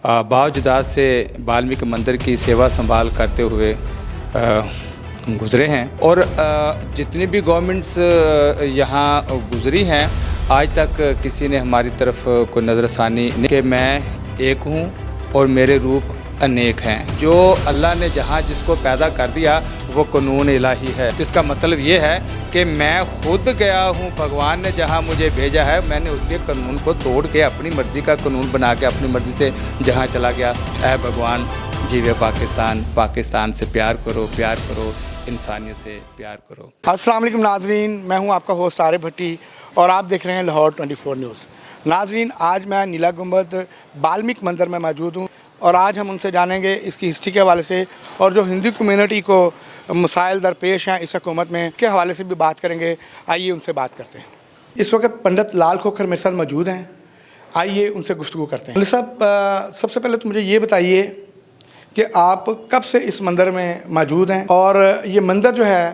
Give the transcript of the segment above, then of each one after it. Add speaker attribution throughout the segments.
Speaker 1: बावजुदा से वाल्मीकि मंदिर की सेवा संभाल करते हुए गुज़रे हैं और जितनी भी गवर्नमेंट्स यहाँ गुज़री हैं आज तक किसी ने हमारी तरफ कोई नज़रसानी नहीं कि मैं एक हूँ और मेरे रूप अनेक हैं। जो अल्लाह ने जहाँ जिसको पैदा कर दिया वो कानून इलाही है। तो इसका मतलब ये है कि मैं खुद गया हूँ, भगवान ने जहाँ मुझे भेजा है मैंने उसके कानून को तोड़ के अपनी मर्ज़ी का कानून बना के अपनी मर्ज़ी से जहाँ चला गया। ऐ भगवान जीवे पाकिस्तान, पाकिस्तान से प्यार करो, इंसानियत से प्यार करो।
Speaker 2: अस्सलाम वालेकुम नाजरीन, मैं हूं आपका होस्ट आरिफ भट्टी और आप देख रहे हैं लाहौर 24 न्यूज़। नाजरीन, आज मैं नीला गुंबद वाल्मीकि मंदिर में मौजूद हूं और आज हम उनसे जानेंगे इसकी हिस्ट्री के हवाले से और जो हिंदू कम्युनिटी को मसाइल दरपेश हैं इस हुकूमत में के हवाले से भी बात करेंगे। आइए उनसे बात करते हैं। इस वक्त पंडित लाल खोखर मेरे साथ मौजूद हैं, आइए उनसे गुफ्तगू करते हैं। साहब, सबसे पहले तो मुझे ये बताइए कि आप कब से इस मंदिर में मौजूद हैं और ये मंदिर जो है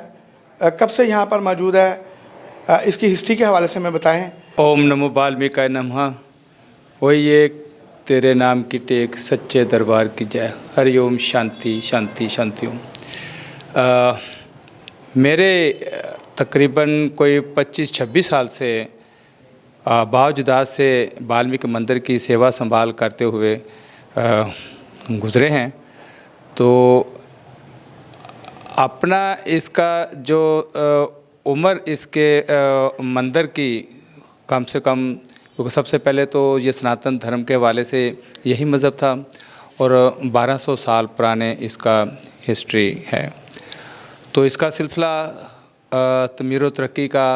Speaker 2: कब से यहाँ पर मौजूद है, इसकी हिस्ट्री के हवाले से मैं बताएं।
Speaker 1: ओम नमो वाल्मीकि नमः। वही एक तेरे नाम की टेक, सच्चे दरबार की जय, हरिओम, शांति शांति शांति ओम। मेरे तकरीबन कोई 25-26 साल से बावजुदा से वाल्मीकि मंदिर की सेवा संभाल करते हुए गुज़रे हैं। तो अपना इसका जो उम्र इसके मंदिर की कम से कम, क्योंकि सबसे पहले तो ये सनातन धर्म के हवाले से यही मज़हब था और 1200 साल पुराने इसका हिस्ट्री है। तो इसका सिलसिला तमीर व तरक्की का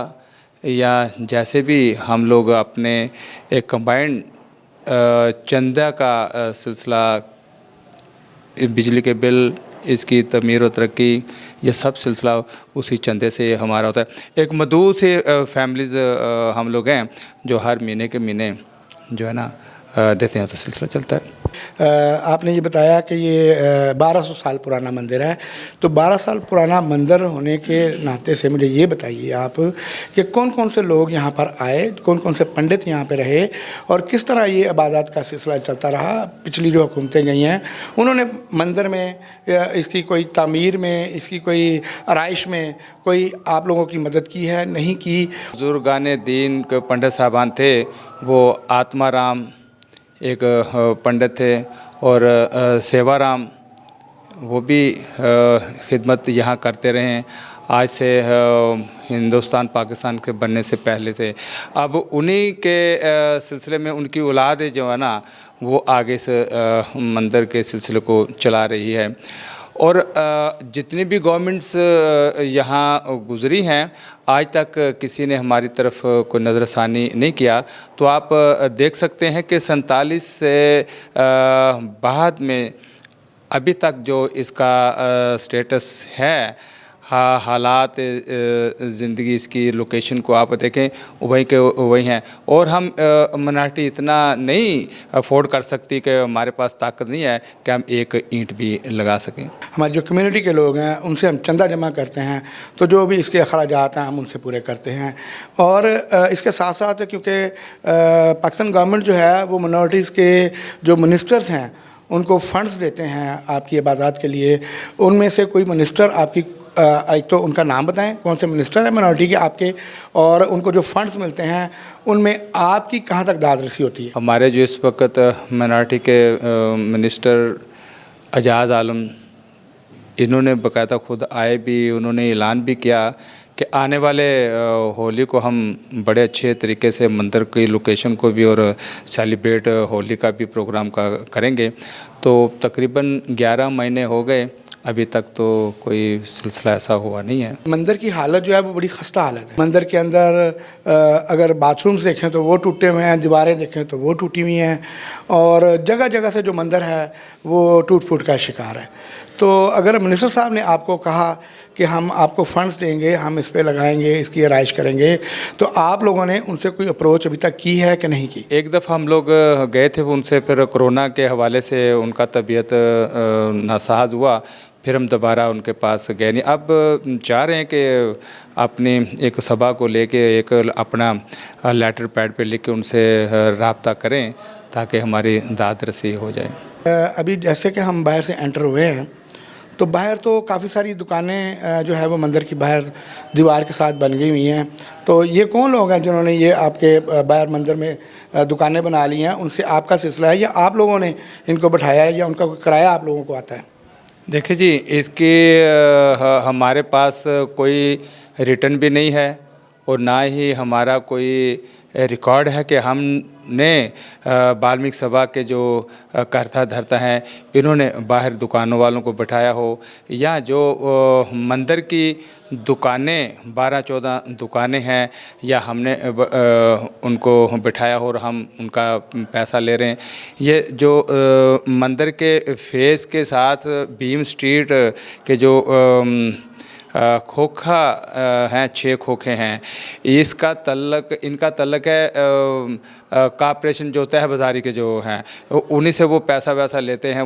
Speaker 1: या जैसे भी हम लोग अपने एक कंबाइंड चंदा का सिलसिला, बिजली के बिल, इसकी तमीर व तरक्की, ये सब सिलसिला उसी चंदे से हमारा होता है। एक मदऊ से फैमिलीज़ हम लोग हैं जो हर महीने के महीने जो है ना देते हैं, तो सिलसिला चलता है।
Speaker 2: आपने ये बताया कि ये 1200 साल पुराना मंदिर है, तो 12 साल पुराना मंदिर होने के नाते से मुझे ये बताइए आप कि कौन कौन से लोग यहाँ पर आए, कौन कौन से पंडित यहाँ पे रहे और किस तरह ये इबादत का सिलसिला चलता रहा। पिछली जो हुकूमतें गई हैं उन्होंने मंदिर में, इसकी कोई तामीर में, इसकी कोई आराइश में कोई आप लोगों की मदद की है, नहीं की?
Speaker 1: बुजुर्गान दीन के पंडित साहबान थे, वो आत्माराम एक पंडित थे और सेवाराम, वो भी खिदमत यहाँ करते रहे हैं आज से हिंदुस्तान पाकिस्तान के बनने से पहले से। अब उन्हीं के सिलसिले में उनकी औलाद जो है ना वो आगे से मंदिर के सिलसिले को चला रही है। और जितनी भी गवर्नमेंट्स यहाँ गुज़री हैं आज तक किसी ने हमारी तरफ कोई नज़रसानी नहीं किया। तो आप देख सकते हैं कि 47 से बाद में अभी तक जो इसका स्टेटस है, हालात ज़िंदगी, इसकी लोकेशन को आप देखें वहीं के वहीं हैं। और हम मिnority इतना नहीं अफोर्ड कर सकती कि हमारे पास ताकत नहीं है कि हम एक ईंट भी लगा सकें।
Speaker 2: हमारे जो कम्युनिटी के लोग हैं उनसे हम चंदा जमा करते हैं, तो जो भी इसके अखराजात हैं हम उनसे पूरे करते हैं। और इसके साथ साथ क्योंकि पाकिस्तान गवर्नमेंट जो है वो मिनॉरिटीज़ के जो मिनिस्टर्स हैं उनको फ़ंड्स देते हैं आपकी इबादत के लिए। उनमें से कोई मिनिस्टर आपकी, एक तो उनका नाम बताएं, कौन से मिनिस्टर हैं मिनॉरिटी के आपके, और उनको जो फंड्स मिलते हैं उनमें आपकी कहाँ तक दादरसी होती है?
Speaker 1: हमारे जो इस वक्त मिनॉरिटी के मिनिस्टर एजाज़ आलम, इन्होंने बाकायदा खुद आए भी, उन्होंने ऐलान भी किया कि आने वाले होली को हम बड़े अच्छे तरीके से मंदिर की लोकेशन को भी और सेलिब्रेट होली का भी प्रोग्राम का करेंगे। तो तकरीबन 11 महीने हो गए, अभी तक तो कोई सिलसिला ऐसा हुआ नहीं है।
Speaker 2: मंदिर की हालत जो है वो बड़ी खस्ता हालत है। मंदिर के अंदर अगर बाथरूम्स देखें तो वो टूटे हुए हैं, दीवारें देखें तो वो टूटी हुई हैं और जगह जगह से जो मंदिर है वो टूट फूट का शिकार है। तो अगर मिनिस्टर साहब ने आपको कहा कि हम आपको फ़ंड्स देंगे, हम इस पे लगाएंगे, इसकी आराइश करेंगे, तो आप लोगों ने उनसे कोई अप्रोच अभी तक की है कि नहीं की?
Speaker 1: एक दफ़ा हम लोग गए थे उनसे, फिर कोरोना के हवाले से उनका तबीयत नासाज हुआ, फिर हम दोबारा उनके पास गए नहीं। अब चाह रहे हैं कि अपनी एक सभा को लेके एक अपना लेटर पैड पे लिख के उनसे रब्ता करें ताकि हमारी दाद रसी हो जाए।
Speaker 2: अभी जैसे कि हम बाहर से एंटर हुए हैं तो बाहर तो काफ़ी सारी दुकानें जो है वो मंदिर की बाहर दीवार के साथ बन गई हुई हैं। तो ये कौन लोग हैं जिन्होंने ये आपके बाहर मंदिर में दुकानें बना ली हैं? उनसे आपका सिलसिला है या आप लोगों ने इनको बैठाया है या उनका कोई किराया आप लोगों को आता है?
Speaker 1: देखिए जी, इसके हमारे पास कोई रिटर्न भी नहीं है और ना ही हमारा कोई रिकॉर्ड है कि हमने वाल्मीकि सभा के जो कर्ता धर्ता हैं इन्होंने बाहर दुकानों वालों को बैठाया हो, या जो मंदिर की दुकानें 12-14 दुकानें हैं या हमने उनको बैठाया हो और हम उनका पैसा ले रहे हैं। ये जो मंदिर के फेस के साथ भीम स्ट्रीट के जो खोखा हैं, 6 खोखे हैं, इनका तल्लक है कॉर्पोरेशन जो होता है बाज़ारी के जो हैं उन्हीं से वो पैसा वैसा लेते हैं,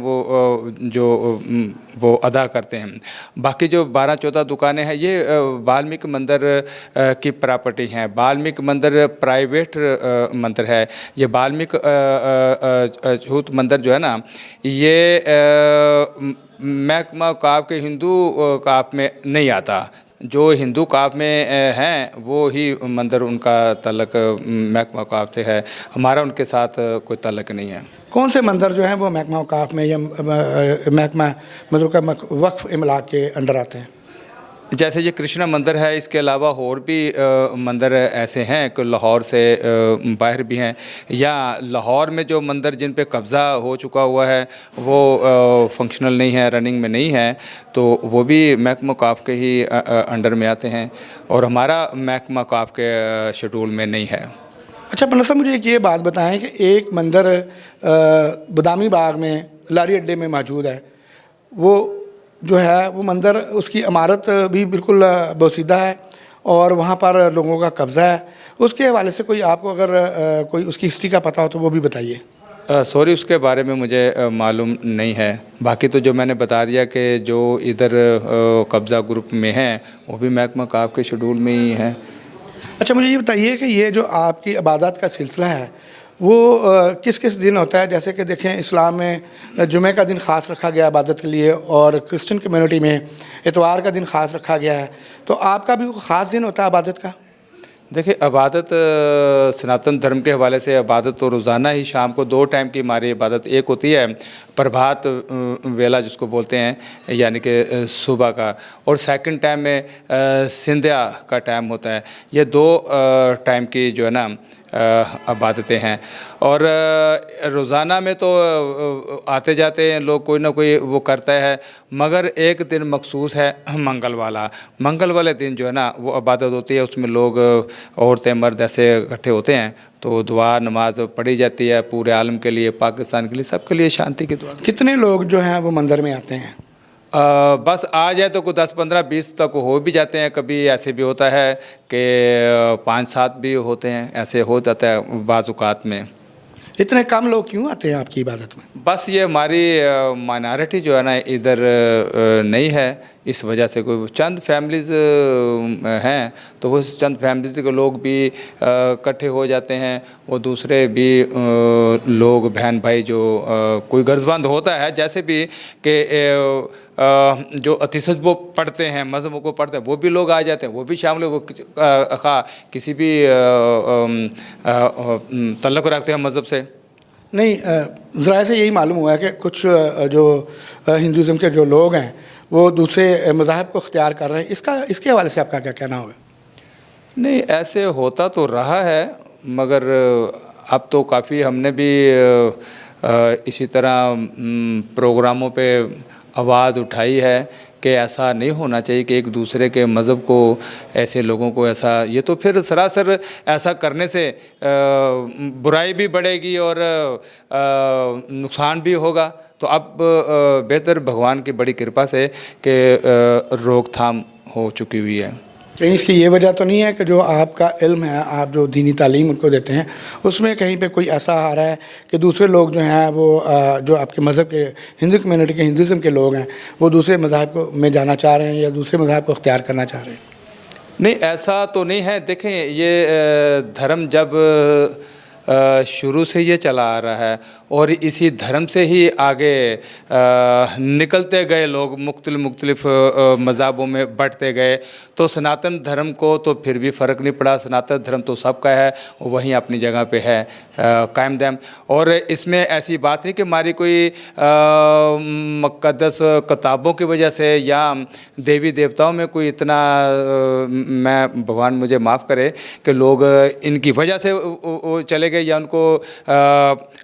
Speaker 1: वो अदा करते हैं। बाकी जो 12-14 दुकानें हैं ये वाल्मीकि मंदिर की प्रॉपर्टी हैं। वाल्मीकि मंदिर प्राइवेट मंदिर है। ये वाल्मीकि अछूत मंदिर जो है ना, ये महकमा औक़ाफ़ के हिंदू औक़ाफ़ में नहीं आता। जो हिंदू औक़ाफ़ में हैं वो ही मंदिर उनका तल्लक महकमा औक़ाफ़ से है, हमारा उनके साथ कोई तल्लक नहीं है।
Speaker 2: कौन से मंदिर जो हैं वो महकमा औक़ाफ़ में या महकमा मतलब का वक्फ़ इमलाक के अंडर आते हैं?
Speaker 1: जैसे ये कृष्णा मंदिर है, इसके अलावा और भी मंदिर ऐसे हैं कि लाहौर से बाहर भी हैं, या लाहौर में जो मंदिर जिन पे कब्ज़ा हो चुका हुआ है वो फंक्शनल नहीं है, रनिंग में नहीं है, तो वो भी महकमा औक़ाफ़ के ही अंडर में आते हैं और हमारा महकमा औक़ाफ़ के शेड्यूल में नहीं है।
Speaker 2: अच्छा पंडित साहब, मुझे एक ये बात बताएं कि एक मंदिर बदामी बाग में लारी अड्डे में मौजूद है, वो जो है वो मंदिर उसकी इमारत भी बिल्कुल बोसीदा है और वहाँ पर लोगों का कब्ज़ा है। उसके हवाले से कोई आपको अगर कोई उसकी हिस्ट्री का पता हो तो वो भी बताइए।
Speaker 1: सॉरी, उसके बारे में मुझे मालूम नहीं है। बाकी तो जो मैंने बता दिया कि जो इधर कब्ज़ा ग्रुप में हैं वो भी महकमा औक़ाफ़ के शेड्यूल में ही हैं।
Speaker 2: अच्छा, मुझे ये बताइए कि ये जो आपकी इबादत का सिलसिला है वो किस किस दिन होता है? जैसे कि देखें, इस्लाम में जुमे का दिन ख़ास रखा गया है इबादत के लिए और क्रिश्चियन कम्युनिटी में इतवार का दिन ख़ास रखा गया है, तो आपका भी कोई ख़ास दिन होता है इबादत का?
Speaker 1: देखिए, इबादत सनातन धर्म के हवाले से इबादत तो रोज़ाना ही शाम को 2 टाइम की हमारी इबादत एक होती है, प्रभात वेला जिसको बोलते हैं, यानी कि सुबह का, और सेकंड टाइम में संध्या का टाइम होता है। ये 2 टाइम की जो है ना इबादतें हैं। और रोज़ाना में तो आते जाते हैं लोग, कोई ना कोई वो करता है, मगर एक दिन मखसूस है मंगल वाला। मंगल वाले दिन जो है ना वो इबादत होती है, उसमें लोग औरतें मर्द ऐसे इकट्ठे होते हैं, तो दुआ नमाज पढ़ी जाती है पूरे आलम के लिए, पाकिस्तान के लिए, सबके लिए शांति की दुआ।
Speaker 2: कितने लोग जो हैं वो मंदिर में आते हैं?
Speaker 1: बस आ जाए तो कोई 10, 15, 20 तक हो भी जाते हैं। कभी ऐसे भी होता है कि 5-7 भी होते हैं, ऐसे हो जाता है बाज़ औक़ात में।
Speaker 2: इतने कम लोग क्यों आते हैं आपकी इबादत में?
Speaker 1: बस ये हमारी माइनॉरिटी जो है ना इधर नहीं है, इस वजह से कोई चंद फैमिलीज़ हैं, तो वो चंद फैमिलीज़ के लोग भी इकट्ठे हो जाते हैं। वो दूसरे भी लोग बहन भाई जो कोई गर्ज़मंद होता है, जैसे भी कि जो अतिशज वो पढ़ते हैं, मज़हब को पढ़ते हैं, वो भी लोग आ जाते हैं, वो भी शामिल, वो किसी भी तल्लुक़ रखते हैं मज़हब से।
Speaker 2: नहीं, ज़रा से यही मालूम हुआ है कि कुछ जो हिंदुज़म के जो लोग हैं वो दूसरे मज़ाहब को इख्तियार कर रहे हैं, इसके हवाले से आपका क्या कहना होगा?
Speaker 1: नहीं, ऐसे होता तो रहा है, मगर अब तो काफ़ी हमने भी इसी तरह प्रोग्रामों पे आवाज़ उठाई है कि ऐसा नहीं होना चाहिए कि एक दूसरे के मज़हब को, ऐसे लोगों को ऐसा, ये तो फिर सरासर ऐसा करने से बुराई भी बढ़ेगी और नुकसान भी होगा। तो अब बेहतर भगवान की बड़ी कृपा से कि रोकथाम हो चुकी हुई है।
Speaker 2: कहीं इसकी ये वजह तो नहीं है कि जो आपका इल्म है, आप जो दीनी तालीम उनको देते हैं, उसमें कहीं पे कोई ऐसा आ रहा है कि दूसरे लोग जो हैं वो जो आपके मज़हब के हिंदू कम्युनिटी के हिंदुज़म के लोग हैं वो दूसरे मज़ाहब को में जाना चाह रहे हैं या दूसरे मज़ाहब को इख्तियार करना चाह रहे हैं? नहीं,
Speaker 1: ऐसा तो नहीं है। देखें, ये धर्म जब शुरू से ये चला आ रहा है और इसी धर्म से ही आगे निकलते गए लोग, मुख्तलिफ मज़हबों में बढ़ते गए। तो सनातन धर्म को तो फिर भी फ़र्क नहीं पड़ा, सनातन धर्म तो सबका है, वहीं अपनी जगह पे है कायम दायम। और इसमें ऐसी बात नहीं कि हमारी कोई मुक़द्दस किताबों की वजह से या देवी देवताओं में कोई इतना मैं भगवान मुझे माफ़ करे कि लोग इनकी वजह से वो चले गए या उनको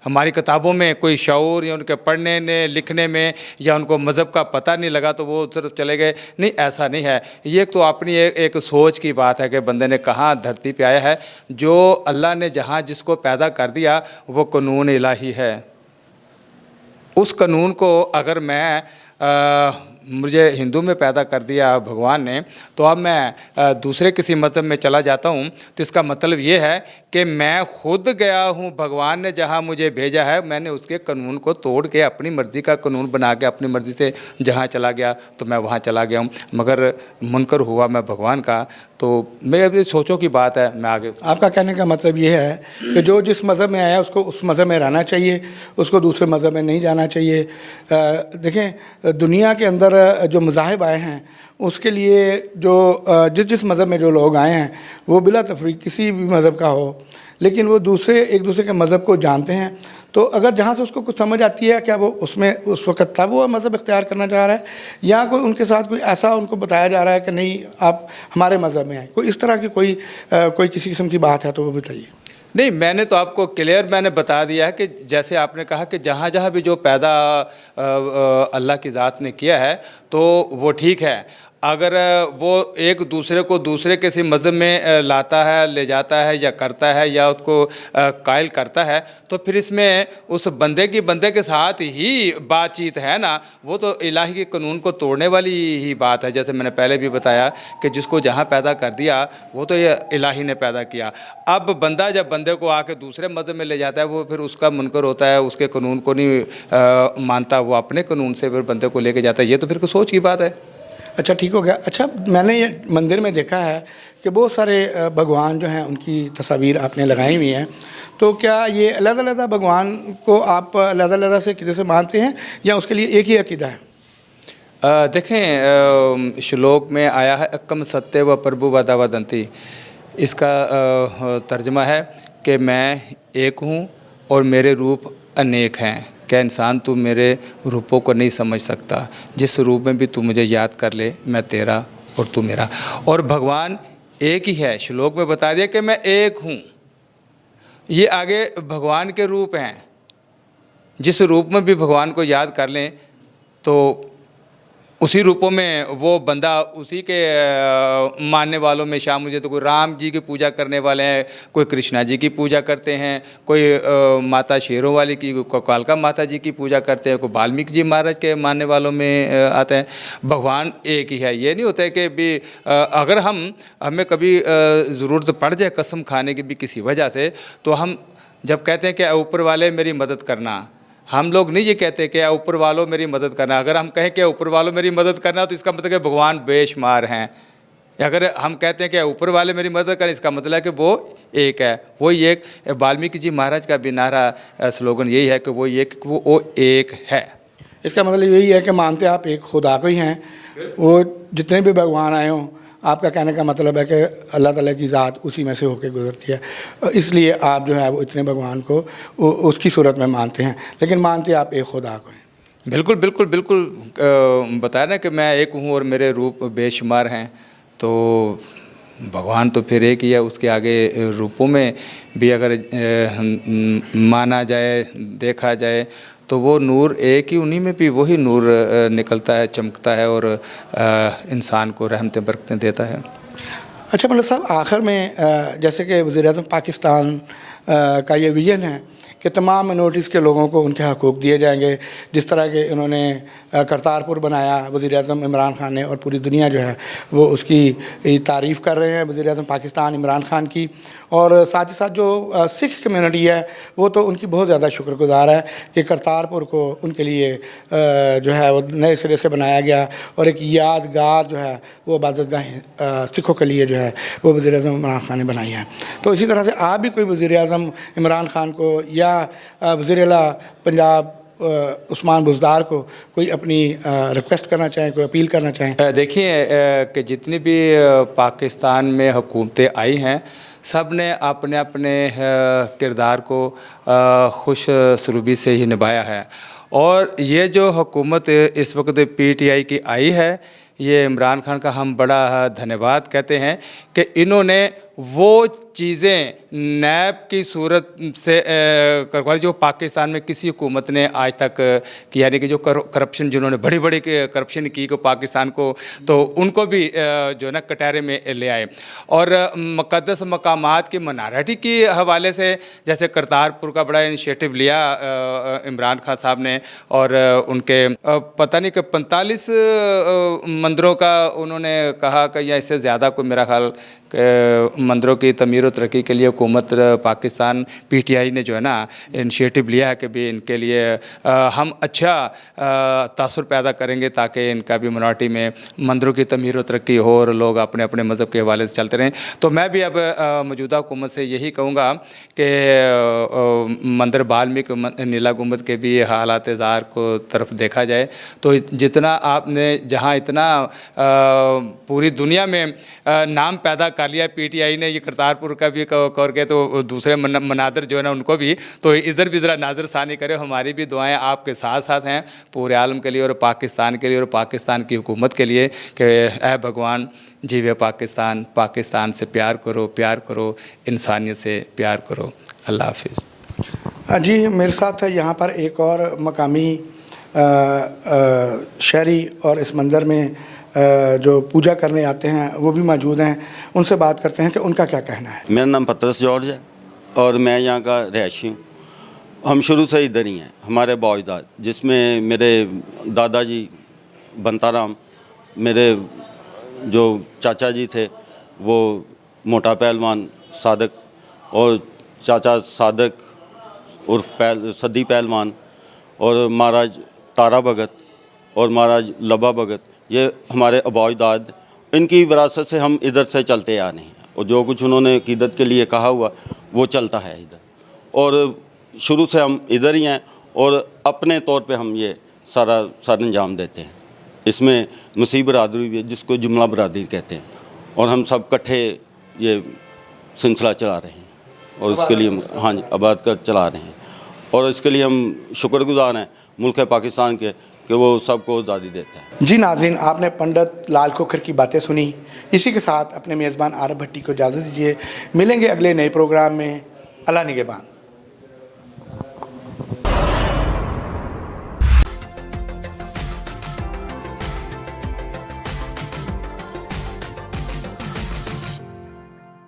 Speaker 1: हमारी किताबों में कोई शऊर या उनके पढ़ने ने लिखने में या उनको मज़हब का पता नहीं लगा तो वो सिर्फ चले गए। नहीं, ऐसा नहीं है। ये तो अपनी एक सोच की बात है कि बंदे ने कहाँ धरती पे आया है। जो अल्लाह ने जहाँ जिसको पैदा कर दिया वो कानून इलाही है। उस कानून को अगर मैं मुझे हिंदू में पैदा कर दिया भगवान ने, तो अब मैं दूसरे किसी मज़हब में चला जाता हूँ तो इसका मतलब ये है कि मैं खुद गया हूँ, भगवान ने जहाँ मुझे भेजा है मैंने उसके कानून को तोड़ के अपनी मर्ज़ी का कानून बना के अपनी मर्ज़ी से जहाँ चला गया तो मैं वहाँ चला गया हूँ। मगर मुनकर हुआ मैं भगवान का, तो मैं अपनी सोचों की बात है। मैं आगे
Speaker 2: आपका कहने का मतलब ये है कि जो जिस मज़हब में आया उसको उस मज़हब में रहना चाहिए, उसको दूसरे मज़हब में नहीं जाना चाहिए। देखें, दुनिया के अंदर जो मज़ाहिब आए हैं उसके लिए जो जिस मज़हब में जो लोग आए हैं वो बिला तफरीक किसी भी मज़हब का हो, लेकिन वो एक दूसरे के मज़हब को जानते हैं। तो अगर जहाँ से उसको कुछ समझ आती है, क्या वो उसमें उस वक़्त तब वो मज़हब इख्तियार करना चाह रहा है या कोई उनके साथ कोई ऐसा उनको बताया जा रहा है कि नहीं आप हमारे मज़हब में आए, कोई इस तरह की कोई किसी किस्म की बात है तो वो बताइए।
Speaker 1: नहीं, मैंने तो आपको क्लियर मैंने बता दिया है कि जैसे आपने कहा कि जहाँ जहाँ भी जो पैदा अल्लाह की ज़ात ने किया है तो वो ठीक है। अगर वो एक दूसरे को दूसरे किसी मज़हब में लाता है, ले जाता है या करता है या उसको कायल करता है तो फिर इसमें उस बंदे के साथ ही बातचीत है ना, वो तो इलाही के कानून को तोड़ने वाली ही बात है। जैसे मैंने पहले भी बताया कि जिसको जहाँ पैदा कर दिया वो तो ये इलाही ने पैदा किया। अब बंदा जब बंदे को आके दूसरे मज़हब में ले जाता है वो फिर उसका मुनकर होता है, उसके कानून को नहीं मानता, वो अपने कानून से फिर बंदे को लेके जाता है। ये तो फिर सोच की बात है।
Speaker 2: अच्छा, ठीक हो गया। अच्छा, मैंने ये मंदिर में देखा है कि बहुत सारे भगवान जो हैं उनकी तस्वीर आपने लगाई हुई हैं, तो क्या ये अलग-अलग भगवान को आप अलग-अलग से किसी से मानते हैं या उसके लिए एक ही अकीदा है?
Speaker 1: देखें, श्लोक में आया है अक्कम सत्य व प्रभु वदा वदंती। इसका तर्जमा है कि मैं एक हूँ और मेरे रूप अनेक हैं। क्या इंसान तू मेरे रूपों को नहीं समझ सकता? जिस रूप में भी तू मुझे याद कर ले, मैं तेरा और तू मेरा। और भगवान एक ही है। श्लोक में बता दिया कि मैं एक हूँ। ये आगे भगवान के रूप हैं। जिस रूप में भी भगवान को याद कर लें तो उसी रूपों में वो बंदा उसी के मानने वालों में शामिल हो जाए। तो कोई राम जी की पूजा करने वाले हैं, कोई कृष्णा जी की पूजा करते हैं, कोई माता शेरों वाली की, कोई कालका माता जी की पूजा करते हैं, कोई वाल्मीकि जी महाराज के मानने वालों में आते हैं। भगवान एक ही है। ये नहीं होता है कि भी अगर हमें कभी ज़रूरत पड़ जाए कसम खाने की भी किसी वजह से, तो हम जब कहते हैं कि ऊपर वाले मेरी मदद करना, हम लोग नहीं ये कहते कि ऊपर वालों मेरी मदद करना। अगर हम कहें कि ऊपर वालों मेरी मदद करना तो इसका मतलब है भगवान बेशुमार हैं। अगर हम कहते हैं कि ऊपर वाले मेरी मदद करें, इसका मतलब है कि वो एक है। वही एक वाल्मीकि जी महाराज का भी नारा स्लोगन यही है कि वो एक है।
Speaker 2: इसका मतलब यही है कि मानते आप एक खुदा को ही हैं। वो जितने भी भगवान आए हों, आपका कहने का मतलब है कि अल्लाह ताला की ज़ात उसी में से होकर गुजरती है, इसलिए आप जो है वो इतने भगवान को उसकी सूरत में मानते हैं, लेकिन मानते आप एक खुदा को हैं।
Speaker 1: बिल्कुल बिल्कुल बिल्कुल। बताया ना कि मैं एक हूँ और मेरे रूप बेशुमार हैं। तो भगवान तो फिर एक ही है। उसके आगे रूपों में भी अगर माना जाए, देखा जाए तो वो नूर एक ही, उन्हीं में भी वही नूर निकलता है, चमकता है और इंसान को रहमतें बरकतें देता है।
Speaker 2: अच्छा मतलब साहब, आखिर में जैसे कि वज़ीर-ए-आज़म पाकिस्तान का ये विज़न है कि तमाम मिनोरिटीज़ के लोगों को उनके हकूक़ दिए जाएंगे, जिस तरह के इन्होंने करतारपुर बनाया वज़ीर-ए-आज़म इमरान खान ने, और पूरी दुनिया जो है वो उसकी तारीफ़ कर रहे हैं वज़ीर-ए-आज़म पाकिस्तान इमरान खान की। और साथ ही साथ जो सिख कम्युनिटी है वो तो उनकी बहुत ज़्यादा शुक्रगुजार है कि करतारपुर को उनके लिए जो है वो नए सिरे से बनाया गया और एक यादगार जो है वो इबादतगाह सिखों के लिए जो है वो वज़ीर-ए-आज़म इमरान खान ने बनाई है। तो इसी तरह से आप भी कोई वज़ीर-ए-आज़म इमरान खान को या वज़ीर आला पंजाब उस्मान बुज़दार को कोई अपनी रिक्वेस्ट करना चाहें, कोई अपील करना चाहें?
Speaker 1: देखिए कि जितनी भी पाकिस्तान में हुकूमतें आई हैं, सब ने अपने अपने किरदार को खुश सलूबी से ही निभाया है। और ये जो हुकूमत इस वक्त PTI की आई है, ये इमरान खान का हम बड़ा धन्यवाद कहते हैं कि इन्होंने वो चीज़ें नैब की सूरत से करवाई जो पाकिस्तान में किसी हुकूमत ने आज तक की, यानी कि जो करप्शन जिन्होंने बड़ी बड़ी करप्शन की को पाकिस्तान को, तो उनको भी जो है ना कटहरे में ले आए। और मुक़द्दस मकामात की मनारटी के हवाले से जैसे करतारपुर का बड़ा इनिशिएटिव लिया इमरान खान साहब ने, और उनके पता नहीं कि 45 मंदिरों का उन्होंने कहा कि या इससे ज़्यादा कोई मेरा ख्याल मंदिरों की तमीर और तरक्की के लिए हुकूमत पाकिस्तान PTI ने जो है ना इनिशिएटिव लिया है कि भी इनके लिए हम अच्छा तासुर पैदा करेंगे ताकि इनका भी मिनॉरिटी में मंदिरों की तमीर और तरक्की हो और लोग अपने अपने मज़हब के हवाले से चलते रहें। तो मैं भी अब मौजूदा हुकूमत से यही कहूँगा कि मंदिर बाल्मीक नीला गुंबद के भी हालात ज़ार को तरफ देखा जाए, तो जितना आपने जहाँ इतना पूरी दुनिया में नाम पैदा कर लिया PTI ने, ये करतारपुर का भी करके, तो दूसरे मनादिर जो है ना उनको भी, तो इधर भी ज़रा नाज़र सानी करे। हमारी भी दुआएं आपके साथ साथ हैं पूरे आलम के लिए और पाकिस्तान के लिए और पाकिस्तान की हुकूमत के लिए कि ऐ भगवान जीवे पाकिस्तान, पाकिस्तान से प्यार करो, इंसानियत से प्यार करो। अल्लाह हाफिज़।
Speaker 2: जी, मेरे साथ यहाँ पर एक और मकामी शहरी और इस मंदिर में जो पूजा करने आते हैं वो भी मौजूद हैं, उनसे बात करते हैं कि उनका क्या कहना है।
Speaker 3: मेरा नाम पतरस जॉर्ज है और मैं यहाँ का रहायशी हूँ। हम शुरू से इधर ही हैं, हमारे बाओजदाद, जिसमें मेरे दादाजी बंताराम, मेरे जो चाचा जी थे वो मोटा पहलवान सादक, और चाचा सादक उर्फ सदी पहलवान, और महाराज तारा भगत और महाराज लबा भगत, ये हमारे अबाजदाद, इनकी विरासत से हम इधर से चलते आ रहे हैं और जो कुछ उन्होंने अक़ीदत के लिए कहा हुआ वो चलता है इधर, और शुरू से हम इधर ही हैं और अपने तौर पे हम ये सारा अंजाम देते हैं। इसमें मसीह बरादरी भी है जिसको जुमला बरादरी कहते हैं, और हम सब इकट्ठे ये सिलसिला चला रहे हैं और इसके लिए हम हाँ जी आबाद कर चला रहे हैं, और इसके लिए हम शुक्रगुजार हैं मुल्क पाकिस्तान के कि वो सबको आज़ादी देता है।
Speaker 2: जी नाज़रीन, आपने पंडित लाल खोखर की बातें सुनी। इसी के साथ अपने मेज़बान आरब भट्टी को इजाज़त दीजिए। मिलेंगे अगले नए प्रोग्राम में। अल्लाह निगहबान।